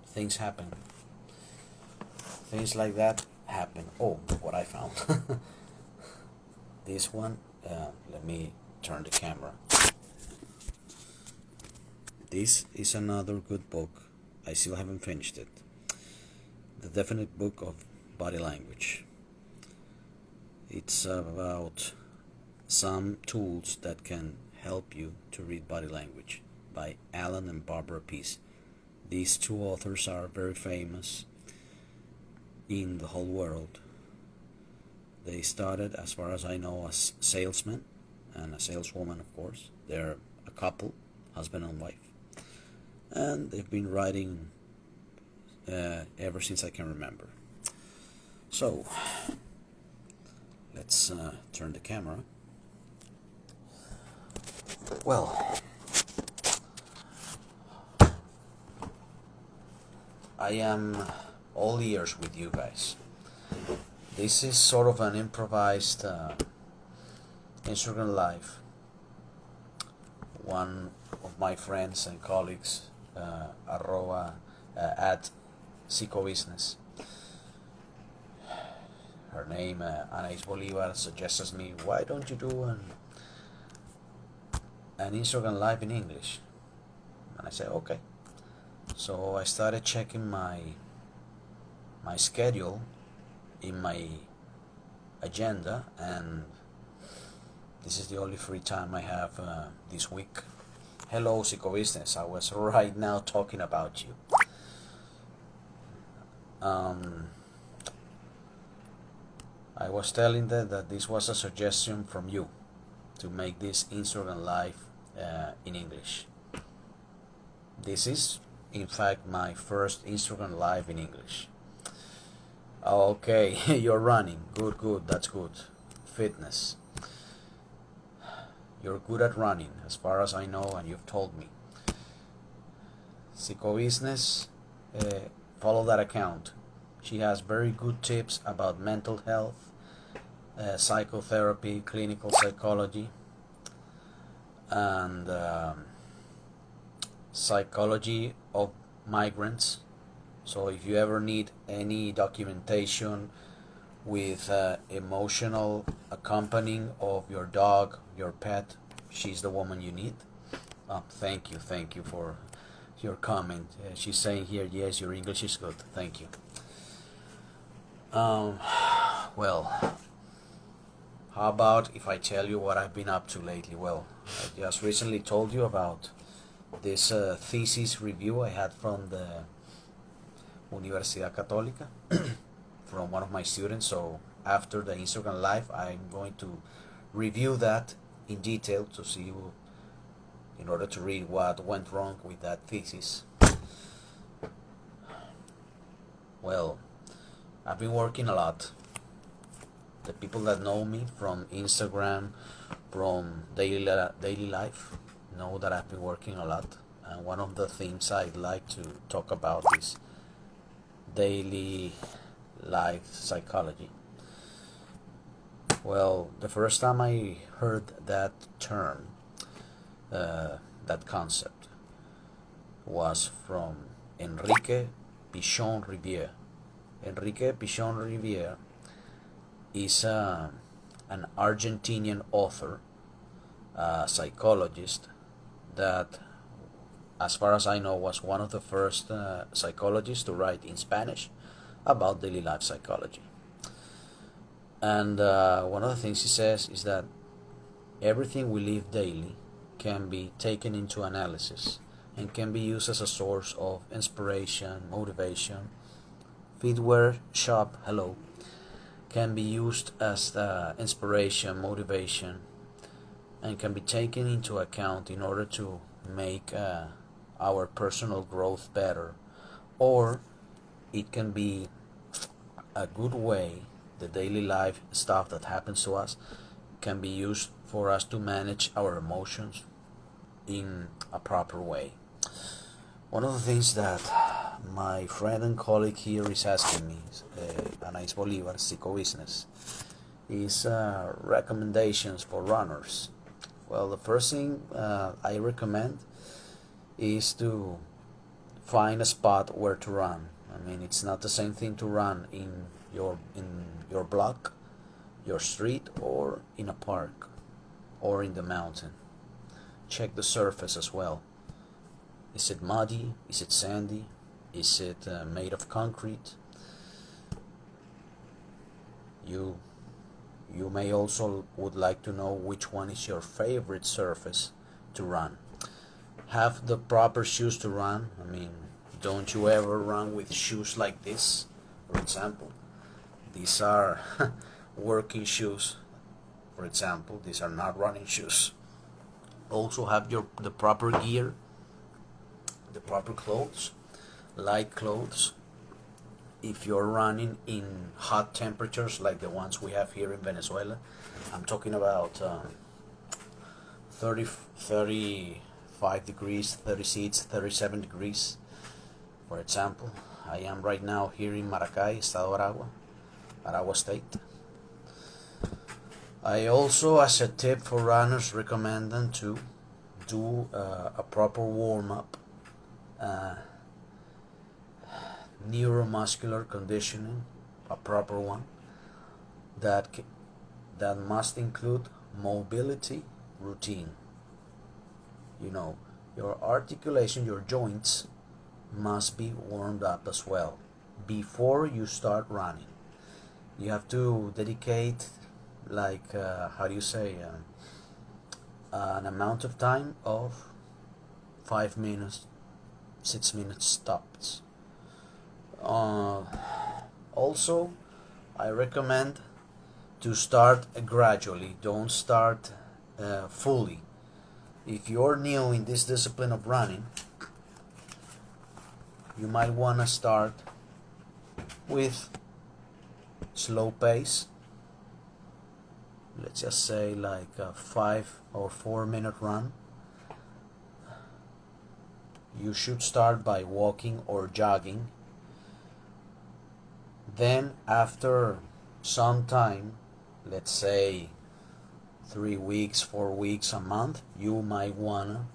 things happen. Things like that happen. Oh, what I found. This one, let me turn the camera. This is another good book. I still haven't finished it. The Definite Book of Body Language. It's about some tools that can help you to read body language by Alan and Barbara Pease. These two authors are very famous in the whole world. They started, as far as I know, as salesmen and a saleswoman, of course. They're a couple, husband and wife. And they've been writing ever since I can remember. So, let's turn the camera. Well, I am all ears with you guys. This is sort of an improvised Instagram live. One of my friends and colleagues, at psychobusiness, her name Anais Bolivar, suggests me, why don't you do an Instagram live in English? And I said, okay. So I started checking my schedule in my agenda, and this is the only free time I have this week. Hello, psychobusiness. I was right now talking about you. I was telling them that this was a suggestion from you to make this Instagram live in English. This is, in fact, my first Instagram live in English. Okay, you're running. Good, that's good. Fitness. You're good at running, as far as I know, and you've told me. Psychobusiness, follow that account. She has very good tips about mental health, psychotherapy, clinical psychology, and psychology of migrants. So if you ever need any documentation with emotional accompanying of your dog, your pet, she's the woman you need. Thank you for your comment. She's saying here, yes, your English is good. Thank you. Well, how about if I tell you what I've been up to lately? Well, I just recently told you about this thesis review I had from the Universidad Católica from one of my students. So after the Instagram live, I'm going to review that in detail to see, in order to read what went wrong with that thesis. Well, I've been working a lot. The people that know me from Instagram, from daily life, know that I've been working a lot. And one of the themes I'd like to talk about is daily life psychology. Well, the first time I heard that term, that concept, was from Enrique Pichon Riviere. Enrique Pichon Riviere is an Argentinian author, psychologist, that, as far as I know, was one of the first psychologists to write in Spanish about daily life psychology. And one of the things he says is that everything we live daily can be taken into analysis and can be used as a source of inspiration, motivation. Feedwear shop, hello, can be used as inspiration, motivation, and can be taken into account in order to make our personal growth better. Or it can be a good way, the daily life stuff that happens to us can be used for us to manage our emotions in a proper way. One of the things that my friend and colleague here is asking me, Anais Bolivar, psychobusiness, is recommendations for runners. Well, the first thing I recommend is to find a spot where to run. I mean, it's not the same thing to run in your block, your street, or in a park, or in the mountain. Check the surface as well. Is it muddy? Is it sandy? Is it made of concrete? You may also would like to know which one is your favorite surface to run. Have the proper shoes to run. I mean, don't you ever run with shoes like this, for example. These are working shoes, for example. These are not running shoes. Also have the proper gear, the proper clothes, light clothes. If you're running in hot temperatures like the ones we have here in Venezuela, I'm talking about 35 degrees, 36, 37 degrees, for example. I am right now here in Maracay, Estado Aragua State. I also, as a tip for runners, recommend them to do a proper warm-up, neuromuscular conditioning, a proper one that must include mobility routine. You know, your articulation, your joints must be warmed up as well before you start running. You have to dedicate, like, an amount of time of 5 minutes, 6 minutes tops. Also, I recommend to start gradually. Don't start fully. If you're new in this discipline of running, you might want to start with slow pace. Let's just say like a 5 or 4 minute run. You should start by walking or jogging. Then after some time, let's say 3 weeks, 4 weeks, a month, you might wanna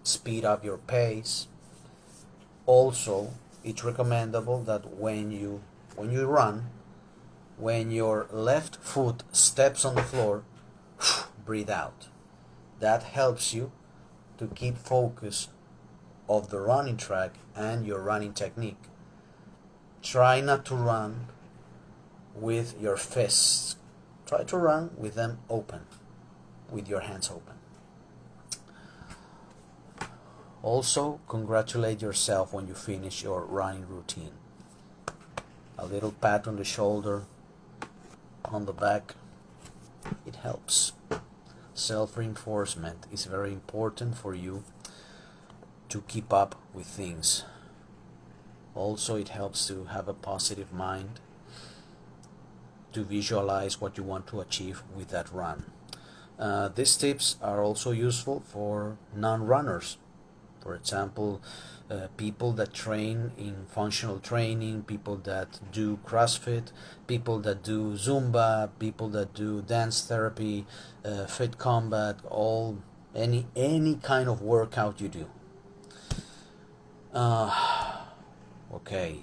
speed up your pace. Also, it's recommendable that when you run, when your left foot steps on the floor, breathe out. That helps you to keep focus of the running track and your running technique. Try not to run with your fists. Try to run with them open, with your hands open. Also, congratulate yourself when you finish your running routine. A little pat on the shoulder, on the back, it helps. Self-reinforcement is very important for you to keep up with things. Also, it helps to have a positive mind, to visualize what you want to achieve with that run. These tips are also useful for non-runners. For example, people that train in functional training, people that do CrossFit, people that do Zumba, people that do dance therapy, fit combat, any kind of workout you do. Okay,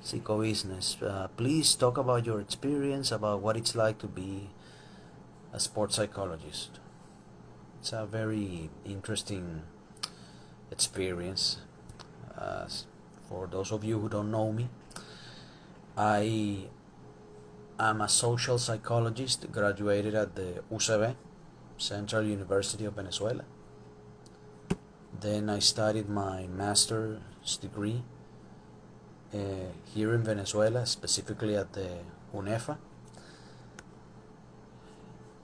Psycho Business, please talk about your experience, about what it's like to be a sports psychologist. It's a very interesting experience. For those of you who don't know me, I am a social psychologist, graduated at the UCB, Central University of Venezuela. Then I studied my master's degree here in Venezuela, specifically at the UNEFA,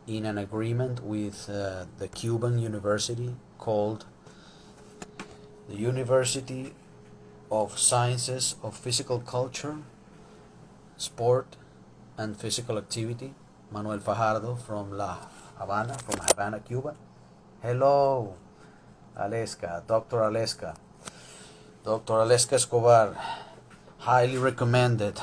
in an agreement with the Cuban university called the University of Sciences of Physical Culture, Sport and Physical Activity, Manuel Fajardo from Havana, Cuba. Hello, Aleska, Dr. Aleska. Dr. Aleska Escobar, highly recommended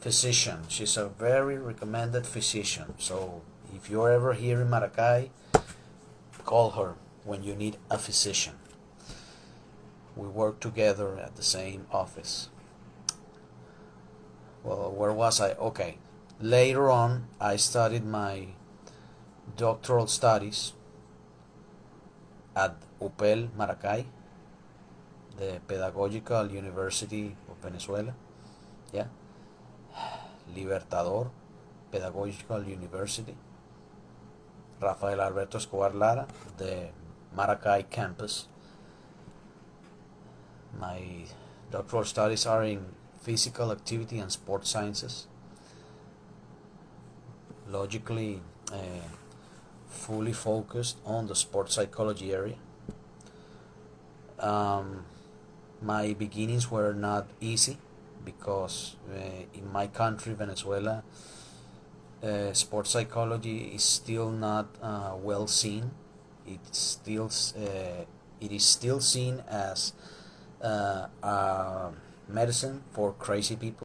physician. She's a very recommended physician. So if you're ever here in Maracay, call her. when you need a physician. We work together at the same office. Well, where was I? Okay. Later on, I studied my doctoral studies at UPEL Maracay, the Pedagogical University of Venezuela. Yeah. Libertador Pedagogical University. Rafael Alberto Escobar Lara, the Maracay campus. My doctoral studies are in physical activity and sports sciences. Logically, fully focused on the sports psychology area. My beginnings were not easy because in my country, Venezuela, sports psychology is still not well seen. It is still seen as medicine for crazy people.